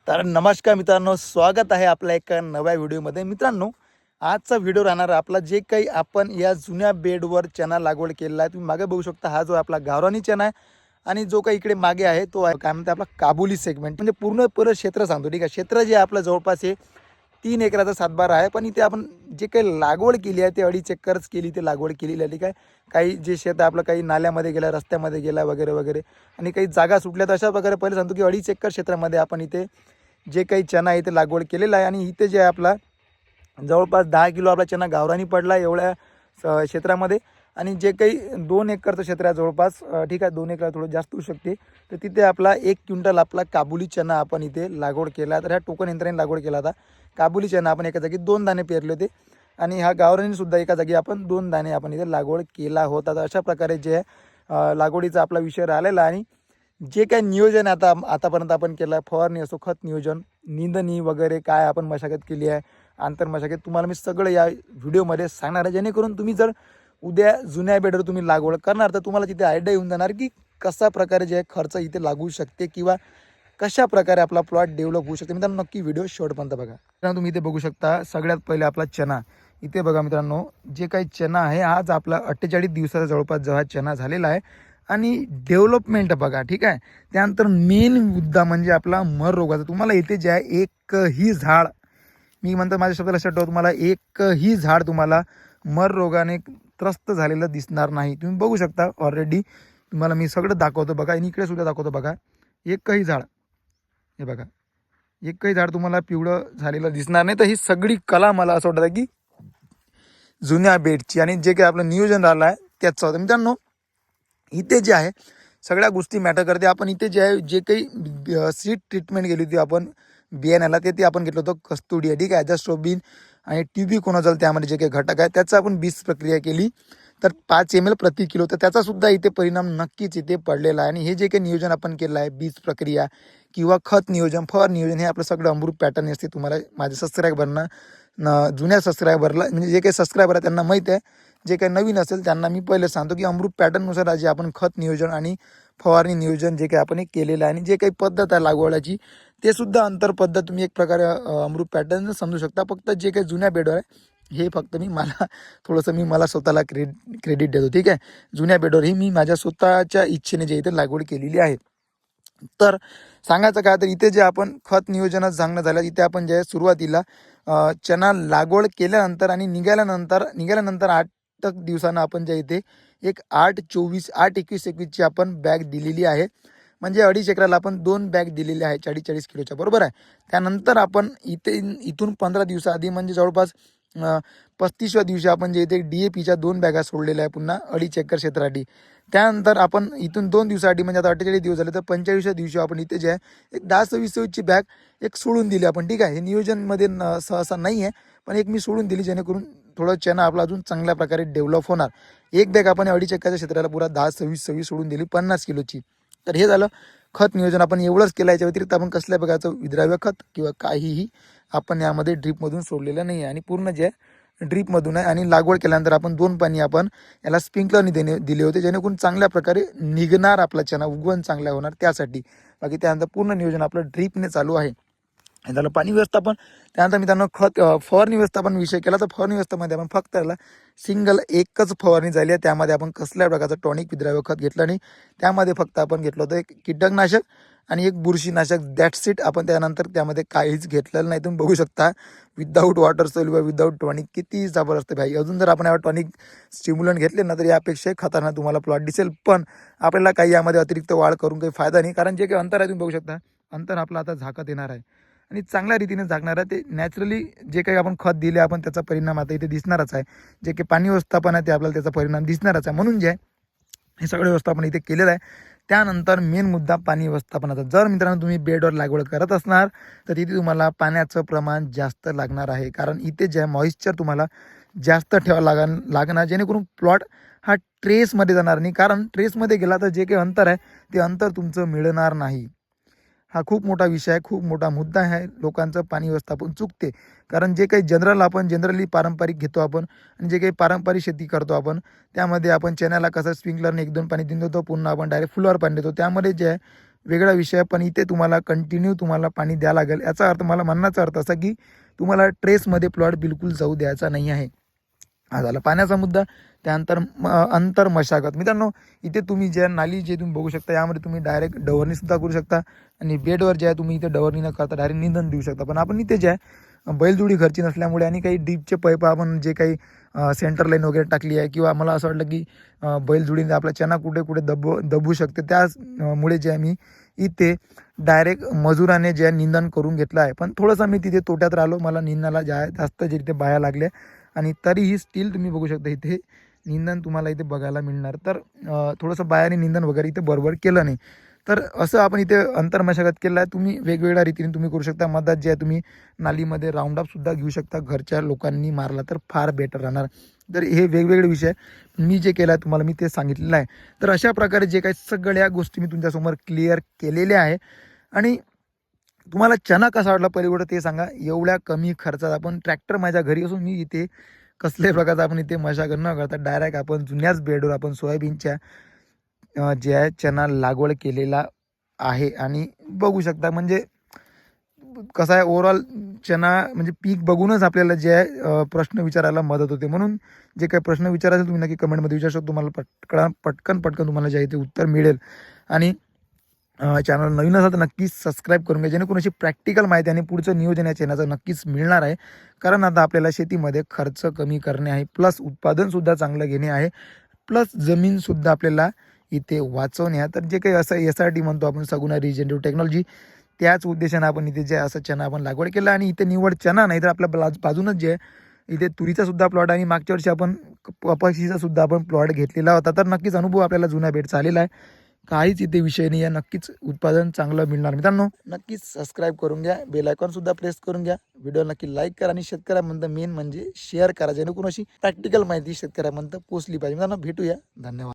तर नमस्कार मित्रांनो, स्वागत आहे आपल्या एका नव्या व्हिडिओमध्ये. मित्रांनो, आजचा व्हिडिओ राहणार आहे आपला जे काही आपण या जुन्या बेडवर चना लागवड केलेला आहे. तुम्ही मागे बघू शकता, हा जो आपला गावरानी चना आहे आणि जो काही इकडे मागे आहे तो आहे काय म्हणते आपला काबुली सेगमेंट. म्हणजे पूर्ण क्षेत्र सांगतो, ठीक आहे. क्षेत्र जे आपलं जवळपास हे 3 एकराचा सातबारा आहे. पण इथे आपण जे काही लागवड केली आहे ते 2.5 एकरच केली, ते लागवड केलेली आहे, ठीक आहे. काही जे शेत आहे आपलं काही नाल्यामध्ये गेलं, रस्त्यामध्ये गेला वगैरे वगैरे, आणि काही जागा सुटल्या. तर अशा प्रकारे पहिले सांगतो की 2.5 एकर क्षेत्रामध्ये आपण इथे जे काही चना आहे ते लागवड केलेला आहे. आणि इथे जे आहे आपला जवळपास 10 किलो आपला चना गावरानी पडला एवढ्या क्षेत्रामध्ये. आणि जे काही 2 एकरचं क्षेत्र आहे जवळपास, ठीक आहे, 2 एकर थोडं जास्त होऊ शकते, तर तिथे आपला 1 क्विंटल आपला काबुली चना आपण इथे लागवड केला. तर ह्या टोकन यंत्राने लागवड केला होता. काबुली चना आपण एका जागी 2 दाणे पेरले होते आणि हा गावरानी सुद्धा एका जागी आपण 2 दाणे आपण इथे लागवड केला होता. तर अशा प्रकारे जे लागवडीचा आपला विषय राहिलेला. आणि जे काही नियोजन आतापर्यंत आपण केलं आहे, फवारणी असो, खत नियोजन, निंदणी वगैरे, काय आपण मशागत केली आहे, आंतर मशागत, तुम्हाला मी सगळं या व्हिडिओमध्ये सांगणार आहे. जेणेकरून तुम्ही जर उद्या जुन्या बेडवर तुम्ही लागवड करणार तर तुम्हाला तिथे आयडिया येऊन जाणार की कशा प्रकारे जे खर्च इथे लागू शकते किंवा कशा प्रकारे आपला प्लॉट डेव्हलप होऊ शकते. मित्रांनो, नक्की व्हिडिओ शेवटपर्यंत बघा. मित्रांनो, तुम्ही इथे बघू शकता सगळ्यात पहिले आपला चना. इथे बघा मित्रांनो, जे काही चना आहे आज आपला 48 दिवसाचा जवळपास जो हा चना झालेला आहे. आणि डेव्हलपमेंट बघा, ठीक आहे. त्यानंतर मेन मुद्दा म्हणजे आपला मर रोगाचा. तुम्हाला इथे जे आहे एकही झाड, मी म्हणतो माझ्या शब्दाला लक्षात ठेवा, तुम्हाला एकही झाड तुम्हाला मर रोगाने त्रस्त झालेलं दिसणार नाही. तुम्ही बघू शकता ऑलरेडी, तुम्हाला मी सगळं दाखवतो बघा. आणि इकडे सुद्धा दाखवतो बघा. एकही झाड, हे बघा, एकही झाड तुम्हाला पिवळं झालेलं दिसणार नाही. तर ही सगळी कला मला असं वाटतं की जुन्या बेडची आणि जे काही आपलं नियोजन राहिलं आहे त्याचं होतं. मित्रांनो, इथे जे आहे सगळ्या गोष्टी मॅटर करते. आपण इथे जे आहे जे काही सीड ट्रीटमेंट केली होती आपण बियाण्याला, ते आपण घेतलं होतं कस्तुडिया, ठीक आहे, ॲझोस्ट्रोबिन आणि ट्युबिकोनोझोल, त्यामध्ये जे काही घटक आहे त्याचं आपण बीज प्रक्रिया केली. तर 5 ml प्रति किलो, तर त्याचासुद्धा इथे परिणाम नक्कीच इथे पडलेला आहे. आणि हे जे काही नियोजन आपण केलं आहे, बीज प्रक्रिया किंवा खत नियोजन, फवार नियोजन, हे आपलं सगळं अमृत पॅटर्न असते. तुम्हाला माझ्या सबस्क्रायबरना, जुन्या सबस्क्रायबरला, म्हणजे जे काही सबस्क्रायबर आहे त्यांना माहीत आहे. जे काही नवीन असेल त्यांना मी पहिले सांगतो की अमृत पॅटर्ननुसार जे आपण खत नियोजन आणि फवारणी नियोजन जे काही आपण एक केलेलं आहे आणि जे काही पद्धत आहे लागवडाची, ते सुद्धा अंतर पद्धत तुम्ही एक प्रकारे अमृत पॅटर्न समजू शकता. फक्त जे काही जुन्या बेडवर आहे हे फक्त मला स्वतःला क्रेडिट देतो, ठीक आहे. जुन्या बेडवर ही मी माझ्या स्वतःच्या इच्छेने जे इथे लागवड केलेली आहे. तर सांगायचं काय, तर इथे जे आपण खत नियोजनात सांगणं झालं, इथे आपण जे सुरुवातीला चना लागवड केल्यानंतर आणि निघाल्यानंतर 8 दिवसानं आपण जे इथे एक 8-21 आपण बॅग दिलेली आहे. म्हणजे 2.5 एकराला आपण 2 बॅग दिलेल्या आहे 40-40 किलोच्या, बरोबर आहे. त्यानंतर आपण इथून 15 दिवसाआधी म्हणजे जवळपास 35व्या दिवशी आपण जे इथे DAPच्या 2 बॅगा सोडलेल्या आहे पुन्हा 2.5 एकर क्षेत्रासाठी. त्यानंतर आपण इथून 2 दिवसासाठी, म्हणजे आता 48 दिवस झाले, तर 45व्या दिवशी आपण इथे जे आहे एक 10-26ची बॅग एक सोडून दिली आपण, ठीक आहे. हे नियोजनमध्ये सहसा नाही आहे, पण एक मी सोडून दिली जेणेकरून थोडं चना आपला अजून चांगल्या प्रकारे डेव्हलप होणार. एक बॅग आपण 2.5 एकरच्या क्षेत्राला पुरा 10-26 सोडून दिली 50 किलोची. तर हे झालं खत नियोजन. आपण एवढंच केलं. याच्या व्यतिरिक्त आपण कसल्या प्रकारचं विद्राव्य खत किंवा काहीही आपण यामध्ये ड्रीपमधून सोडलेलं नाही आहे. आणि पूर्ण जे ड्रीपमधून आहे. आणि लागवड केल्यानंतर आपण 2 पाणी आपण याला स्प्रिंकलरने दिले होते, जेणेकरून चांगल्या प्रकारे निघणार आपला चना, उगवण चांगल्या होणार त्यासाठी. बाकी त्यानंतर पूर्ण नियोजन आपलं ड्रीपने चालू आहे. हे झालं पाणी व्यवस्थापन. त्यानंतर मित्रांनो फवारणी व्यवस्थापन विषय केला. तर फवारणी व्यवस्थापनामध्ये आपण फक्त याला सिंगल एकच फवारणी झाली आहे. त्यामध्ये आपण कसल्या प्रकारचं टॉनिक विद्राव्य खत घेतलं आणि त्यामध्ये फक्त आपण घेतलं होतं एक कीटकनाशक आणि एक बुरशीनाशक, दॅट्स इट. आपण त्यानंतर त्यामध्ये काहीच घेतलेलं नाही. तुम्ही बघू शकता without water soluble, without tonic, किती जबरदस्त भाई. अजून जर आपण यावर टॉनिक स्टिम्युलंट घेतले ना तर यापेक्षा खतरनाक तुम्हाला प्लॉट दिसेल. पण आपल्याला काही यामध्ये अतिरिक्त वाढ करून काही फायदा नाही, कारण जे काही अंतर आहे तुम्ही बघू शकता, अंतर आपलं आता झाकत येणार आहे आणि चांगल्या रीतीने झाकणार आहे. ते नॅचरली जे काही आपण खत दिले आपण त्याचा परिणाम आता इथे दिसणारच आहे. जे काही पाणी व्यवस्थापन आहे ते आपल्याला त्याचा परिणाम दिसणारच आहे. म्हणून जे आहे हे सगळं व्यवस्थापन इथे केलेलं आहे. त्यानंतर मेन मुद्दा पाणी व्यवस्थापनाचा. जर मित्रांनो तुम्ही बेडवर लागवड करत असणार तर तिथे तुम्हाला पाण्याचं प्रमाण जास्त लागणार आहे, कारण इथे जे मॉइश्चर तुम्हाला जास्त ठेवावं लागणार, जेणेकरून प्लॉट हा ट्रेसमध्ये जाणार नाही. कारण ट्रेसमध्ये गेला तर जे काही अंतर आहे ते अंतर तुमचं मिळणार नाही. हा खूप मोठा विषय आहे, खूप मोठा मुद्दा आहे. लोकांचं पाणी व्यवस्थापन चुकते, कारण जे काही जनरली पारंपरिक घेतो आपण आणि जे काही पारंपरिक शेती करतो आपण, त्यामध्ये आपण चण्याला कसं स्प्रिंकलरने 1-2 पाणी देऊन देतो, पुन्हा आपण डायरेक्ट फुलावर पाणी देतो. त्यामध्ये जे आहे वेगळा विषय आहे, पण इथे तुम्हाला कंटिन्यू तुम्हाला पाणी द्यावं लागेल. याचा अर्थ मला म्हणण्याचा अर्थ असा की तुम्हाला ट्रेसमध्ये प्लॉट बिलकुल जाऊ द्यायचा नाही आहे. हा झाला पाण्याचा मुद्दा. त्यानंतर अंतर मशागत. मित्रांनो, इथे तुम्ही ज्या नाली जे तुम्ही बघू शकता, यामध्ये तुम्ही डायरेक्ट डवरणीसुद्धा करू शकता आणि बेडवर जे आहे तुम्ही इथे डवरणी न करता डायरेक्ट निंदन देऊ शकता. पण आपण इथे जे आहे बैलजोडी घरची नसल्यामुळे आणि काही डीपचे पाईप आपण जे काही सेंटर लाईन वगैरे टाकली आहे, किंवा मला असं वाटलं की बैलजोडीने आपला चना कुठे कुठे दबू शकते, त्यामुळे जे आहे मी इथे डायरेक्ट मजुराने जे आहे निंदन करून घेतलं आहे. पण थोडंसं मी तिथे तोट्यात राहिलो, मला निंदनाला जास्त जे इथे बाया लागल्या आणि तरीही स्टील तुम्ही बघू शकता इथे निंदन तुम्हाला इथे बघायला मिळणार. तर थोडंसं बायाने निंदन वगैरे इथे बरोबर केलं नाही. तर असं आपण इथे अंतर्मशागत केलं आहे. तुम्ही वेगवेगळ्या रीतीने तुम्ही करू शकता. मधात जे आहे तुम्ही नालीमध्ये राऊंडअपसुद्धा घेऊ शकता. घरच्या लोकांनी मारला तर फार बेटर राहणार. तर हे वेगवेगळे विषय मी जे केलं आहे तुम्हाला मी ते सांगितलेलं आहे. तर अशा प्रकारे जे काही सगळ्या गोष्टी मी तुमच्यासमोर क्लिअर केलेल्या आहे. आणि तुम्हाला चना कसा वाटला पहिली गोष्ट ते सांगा. एवढ्या कमी खर्चात आपण ट्रॅक्टर माझ्या घरी असून मी इथे कसल्याही प्रकारचं आपण इथे मशागत न करता डायरेक्ट आपण जुन्याच बेडवर आपण सोयाबीनच्या जे आहे चना लागवड केलेला आहे. आणि बघू शकता म्हणजे कसं आहे, ओव्हरऑल चना म्हणजे पीक बघूनच आपल्याला जे आहे प्रश्न विचारायला मदत होते. म्हणून जे काही प्रश्न विचारायचे तुम्ही नक्की कमेंटमध्ये विचारू शकता. तुम्हाला पटकन तुम्हाला जे आहे ते उत्तर मिळेल. आणि चॅनल नवीन असाल तर नक्कीच सबस्क्राईब करून घ्या, जेणेकरून अशी प्रॅक्टिकल माहिती आणि पुढचं नियोजन या चॅनलचं नक्कीच मिळणार आहे. कारण आता आपल्याला शेतीमध्ये खर्च कमी करणे आहे, प्लस उत्पादनसुद्धा चांगलं घेणे आहे, प्लस जमीनसुद्धा आपल्याला इथे वाचवणे आहे. तर जे काही असं SRT म्हणतो आपण, सगुणा रिजनरेटिव्ह टेक्नॉलॉजी, त्याच उद्देशानं आपण इथे जे असं चना आपण लागवड केलं. आणि इथे निवड चना नाही तर आपल्या बाजूनच जे आहे इथे तुरीचा सुद्धा प्लॉट आणि मागच्या वर्षी आपण कपाशीचा सुद्धा आपण प्लॉट घेतलेला होता. तर नक्कीच अनुभव आपल्याला जुना भेट आलेला आहे. काहीच इथे विषय नाही आहे. नक्कीच उत्पादन चांगलं मिळणार. मित्रांनो, नक्कीच सबस्क्राईब करून घ्या, बेल आयकॉनसुद्धा प्रेस करून घ्या, व्हिडिओ नक्की लाईक करा आणि शेतकऱ्यापर्यंत मेन म्हणजे शेअर करा, जेणेकरून अशी प्रॅक्टिकल माहिती शेतकऱ्यापर्यंत पोहोचली पाहिजे. मित्रांनो, भेटूया. धन्यवाद.